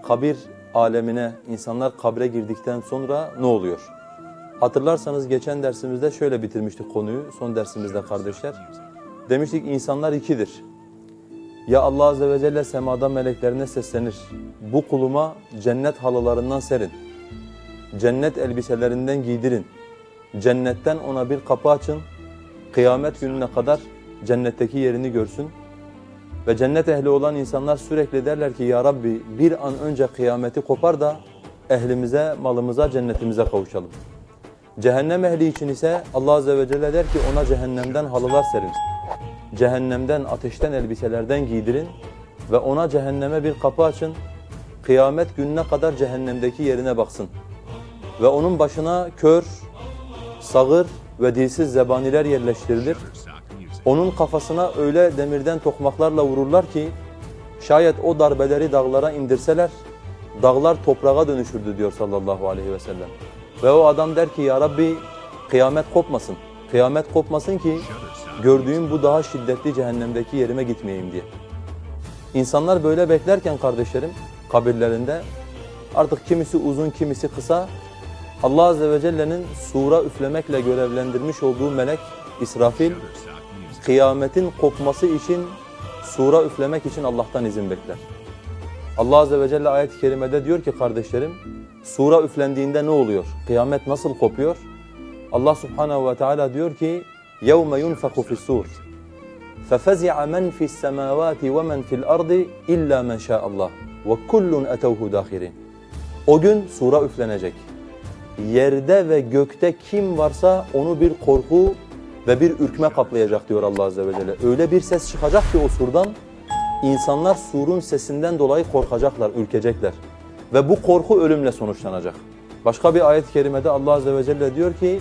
kabir alemine, insanlar kabre girdikten sonra ne oluyor? Hatırlarsanız geçen dersimizde şöyle bitirmiştik konuyu, son dersimizde kardeşler. Demiştik insanlar ikidir. Ya Allah Azze ve Celle semada meleklerine seslenir. Bu kuluma cennet halılarından serin. Cennet elbiselerinden giydirin. Cennetten ona bir kapı açın. Kıyamet gününe kadar cennetteki yerini görsün. Ve cennet ehli olan insanlar sürekli derler ki ya Rabbi bir an önce kıyameti kopar da ehlimize, malımıza, cennetimize kavuşalım. Cehennem ehli için ise Allah Azze ve Celle der ki ona cehennemden halılar serin. Cehennemden, ateşten elbiselerden giydirin ve ona cehenneme bir kapı açın. Kıyamet gününe kadar cehennemdeki yerine baksın. Ve onun başına kör, sağır ve dilsiz zebaniler yerleştirilir. Onun kafasına öyle demirden tokmaklarla vururlar ki şayet o darbeleri dağlara indirseler dağlar toprağa dönüşürdü diyor sallallahu aleyhi ve sellem. Ve o adam der ki ya Rabbi kıyamet kopmasın. Kıyamet kopmasın ki gördüğüm bu daha şiddetli cehennemdeki yerime gitmeyeyim diye. İnsanlar böyle beklerken kardeşlerim kabirlerinde artık kimisi uzun kimisi kısa Allah Azze ve Celle'nin sura üflemekle görevlendirmiş olduğu melek İsrafil kıyametin kopması için sura üflemek için Allah'tan izin bekler. Allah Azze ve Celle ayet-i kerimede diyor ki kardeşlerim sura üflendiğinde ne oluyor? Kıyamet nasıl kopuyor? Allah Subhanahu ve Teala diyor ki يَوْمَ يُنْفَخُ فِي السُّورِ فَفَزِعَ مَنْ فِي السَّمَاوَاتِ وَمَنْ فِي الْأَرْضِ إِلَّا مَنْ شَاءَ اللّٰهِ وَكُلٌّ أَتَوْهُ دَاخِرِينَ. O gün sura üflenecek. Yerde ve gökte kim varsa onu bir korku ve bir ürkme kaplayacak diyor Allah Azze ve Celle. Öyle bir ses çıkacak ki o surdan insanlar surun sesinden dolayı korkacaklar, ürkecekler. Ve bu korku ölümle sonuçlanacak. Başka bir ayet-i kerimede Allah Azze ve Celle diyor ki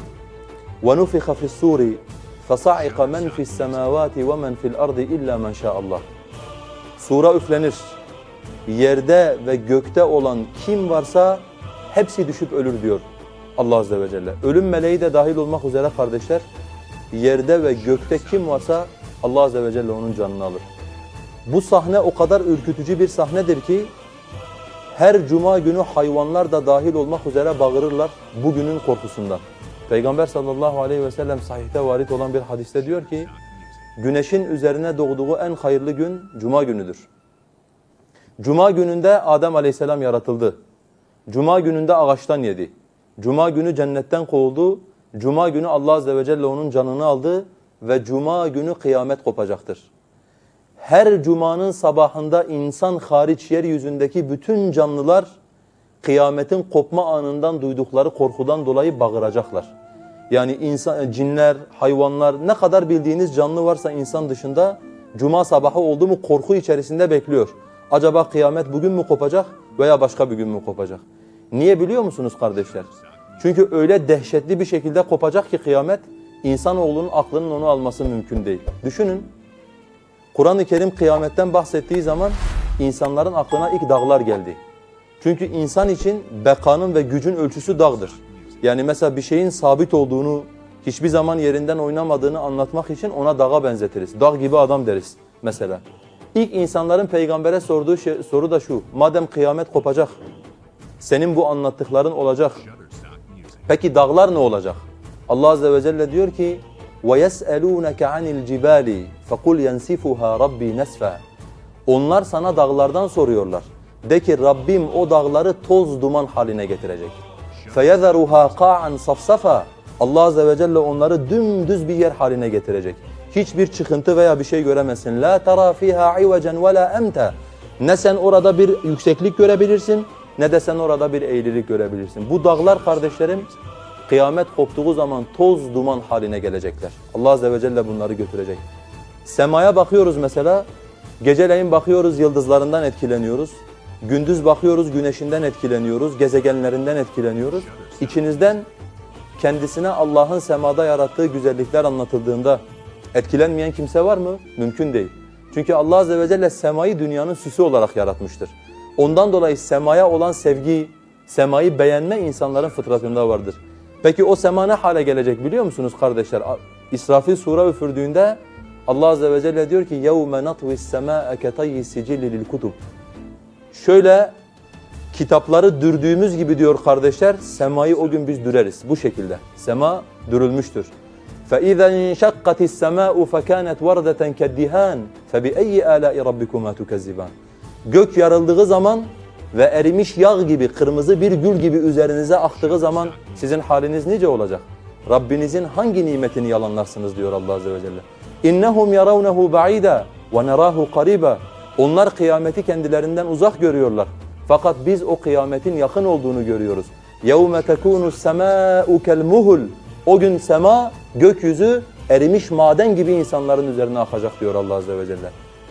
وَنُفِخَ فِي السُّورِ فَصَعِقَ مَنْ فِي السَّمَاوَاتِ وَمَنْ فِي الْأَرْضِ إِلَّا مَنْ شَاءَ اللّٰهِ. Sura üflenir. Yerde ve gökte olan kim varsa hepsi düşüp ölür diyor Allah Azze ve Celle. Ölüm meleği de dahil olmak üzere kardeşler, yerde ve gökte kim varsa Allah Azze ve Celle onun canını alır. Bu sahne o kadar ürkütücü bir sahnedir ki her cuma günü hayvanlar da dahil olmak üzere bağırırlar bugünün korkusundan. Peygamber sallallahu aleyhi ve sellem sahihte varit olan bir hadiste diyor ki güneşin üzerine doğduğu en hayırlı gün cuma günüdür. Cuma gününde Adem aleyhisselam yaratıldı. Cuma gününde ağaçtan yedi. Cuma günü cennetten kovuldu. Cuma günü Allah Azze ve Celle onun canını aldı ve cuma günü kıyamet kopacaktır. Her cumanın sabahında insan hariç yeryüzündeki bütün canlılar kıyametin kopma anından duydukları korkudan dolayı bağıracaklar. Yani insan, cinler, hayvanlar ne kadar bildiğiniz canlı varsa insan dışında cuma sabahı oldu mu korku içerisinde bekliyor. Acaba kıyamet bugün mü kopacak veya başka bir gün mü kopacak? Niye biliyor musunuz kardeşler? Çünkü öyle dehşetli bir şekilde kopacak ki kıyamet insanoğlunun aklının onu alması mümkün değil. Düşünün. Kur'an-ı Kerim kıyametten bahsettiği zaman insanların aklına ilk dağlar geldi. Çünkü insan için bekanın ve gücün ölçüsü dağdır. Yani mesela bir şeyin sabit olduğunu, hiçbir zaman yerinden oynamadığını anlatmak için ona dağa benzetiriz. Dağ gibi adam deriz mesela. İlk insanların peygambere sorduğu soru da şu. Madem kıyamet kopacak, senin bu anlattıkların olacak. Peki dağlar ne olacak? Allah Azze ve Celle diyor ki وَيَسْأَلُونَكَ عَنِ الْجِبَالِ فَقُلْ يَنْسِفُهَا رَبِّي نَسْفًا. Onlar sana dağlardan soruyorlar. De ki Rabbim o dağları toz duman haline getirecek. فَيَذَرُهَا قَاعًا صَفْصَفًا. Allah Azze ve Celle onları dümdüz bir yer haline getirecek. Hiçbir çıkıntı veya bir şey göremezsin. لَا تَرَى فِيهَا عِوَجًا وَلَا أَمْتًا. Ne sen orada bir yükseklik görebilirsin ne de sen orada bir eğrilik görebilirsin. Bu dağlar kardeşlerim kıyamet koptuğu zaman toz duman haline gelecekler. Allah Azze ve Celle bunları götürecek. Semaya bakıyoruz mesela. Geceleyin bakıyoruz yıldızlarından etkileniyoruz. Gündüz bakıyoruz güneşinden etkileniyoruz, gezegenlerinden etkileniyoruz. İçinizden kendisine Allah'ın semada yarattığı güzellikler anlatıldığında etkilenmeyen kimse var mı? Mümkün değil. Çünkü Allah Azze ve Celle semayı dünyanın süsü olarak yaratmıştır. Ondan dolayı semaya olan sevgi, semayı beğenme insanların fıtratında vardır. Peki o sema ne hale gelecek biliyor musunuz kardeşler? İsrafil sura üfürdüğünde Allah Azze ve Celle diyor ki يَوْمَ نَطْوِ السَّمَاءَ كَطَيِّ السِّجِلِّ لِلْكُتُبِ. Şöyle kitapları dürdüğümüz gibi diyor kardeşler, semayı o gün biz düreriz. Bu şekilde. Sema dürülmüştür. فَاِذَا انْشَقَّتِ السَّمَاءُ فَكَانَتْ وَرْدَةً كَالدِّهَانِ فَبِأَيِّ آلَاءِ رَبِّكُمَا تُكَذِّبَانِ Gök yarıldığı zaman ve erimiş yağ gibi, kırmızı bir gül gibi üzerinize aktığı zaman sizin haliniz nice olacak? Rabbinizin hangi nimetini yalanlarsınız diyor Allah Azze ve Celle. اِنَّهُمْ يَرَوْنَهُ بَعِيدًا وَنَرَاهُ قَرِيبًا Onlar kıyameti kendilerinden uzak görüyorlar. Fakat biz o kıyametin yakın olduğunu görüyoruz. يَوْمَ تَكُونُ السَّمَاءُ كَالْمُهُلِ O gün sema, gökyüzü erimiş maden gibi insanların üzerine akacak diyor Allah Azze ve Celle.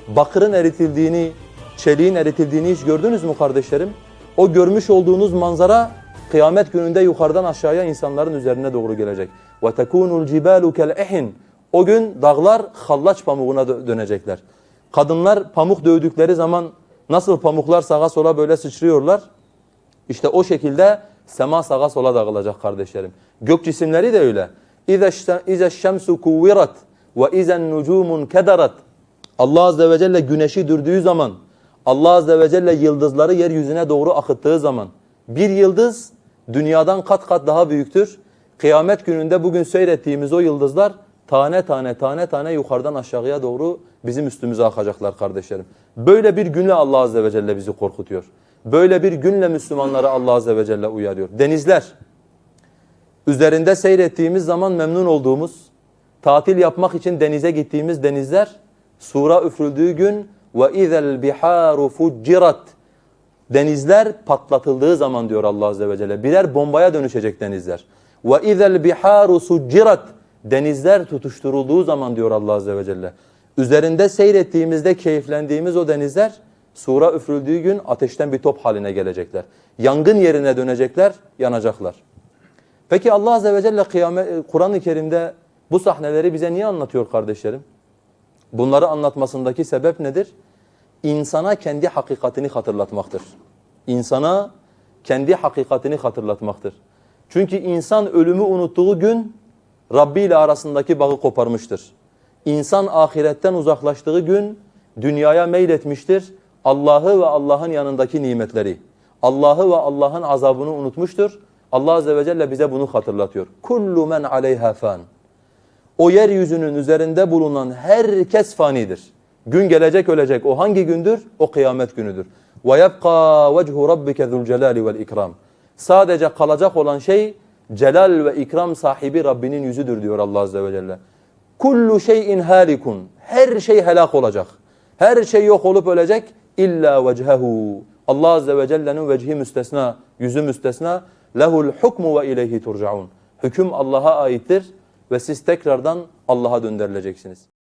Bakırın eritildiğini, çeliğin eritildiğini hiç gördünüz mü kardeşlerim? O görmüş olduğunuz manzara kıyamet gününde yukarıdan aşağıya insanların üzerine doğru gelecek. وَتَكُونُ الْجِبَالُ كَالْاِحِنِ O gün dağlar hallaç pamuğuna dönecekler. Kadınlar pamuk dövdükleri zaman nasıl pamuklar sağa sola böyle sıçrıyorlar? İşte o şekilde sema sağa sola dağılacak kardeşlerim. Gök cisimleri de öyle. اِذَا الشَّمْسُ كُوِّرَتْ وَاِذَا النُّجُومٌ كَدَرَتْ Allah Azze ve Celle güneşi dürdüğü zaman, Allah Azze ve Celle yıldızları yeryüzüne doğru akıttığı zaman, bir yıldız dünyadan kat kat daha büyüktür. Kıyamet gününde bugün seyrettiğimiz o yıldızlar tane tane yukarıdan aşağıya doğru bizim üstümüze akacaklar kardeşlerim. Böyle bir günle Allah Azze ve Celle bizi korkutuyor. Böyle bir günle Müslümanları Allah Azze ve Celle uyarıyor. Denizler, üzerinde seyrettiğimiz zaman memnun olduğumuz, tatil yapmak için denize gittiğimiz denizler, sura üfrüldüğü gün وَاِذَا الْبِحَارُ فُجِّرَتْ Denizler patlatıldığı zaman diyor Allah Azze ve Celle. Birer bombaya dönüşecek denizler. وَاِذَا الْبِحَارُ سُجِّرَتْ Denizler tutuşturulduğu zaman diyor Allah Azze ve Celle. Üzerinde seyrettiğimizde keyiflendiğimiz o denizler sura üfrüldüğü gün ateşten bir top haline gelecekler. Yangın yerine dönecekler, yanacaklar. Peki Allah Azze ve Celle Kur'an-ı Kerim'de bu sahneleri bize niye anlatıyor kardeşlerim? Bunları anlatmasındaki sebep nedir? İnsana kendi hakikatini hatırlatmaktır. İnsana kendi hakikatini hatırlatmaktır. Çünkü insan ölümü unuttuğu gün Rabbi ile arasındaki bağı koparmıştır. İnsan ahiretten uzaklaştığı gün dünyaya meyletmiştir. Allah'ı ve Allah'ın yanındaki nimetleri, Allah'ı ve Allah'ın azabını unutmuştur. Allah Azze ve Celle bize bunu hatırlatıyor. Kullu men aleyha fan. O yeryüzünün üzerinde bulunan herkes fanidir. Gün gelecek ölecek. O hangi gündür? O kıyamet günüdür. وَيَبْقَى وَجْهُ رَبِّكَ ذُو الْجَلَالِ وَالْاِكْرَامِ Sadece kalacak olan şey celal ve ikram sahibi Rabbinin yüzüdür diyor Allah Azze ve Celle. Kullu şeyin halikun. Her şey helak olacak. Her şey yok olup ölecek. İlla vechehu. Allah Azze ve Celle'nin vecihi müstesna, yüzü müstesna. Lehul hukmu ve ileyhi turcaun. Hüküm Allah'a aittir ve siz tekrardan Allah'a döndürüleceksiniz.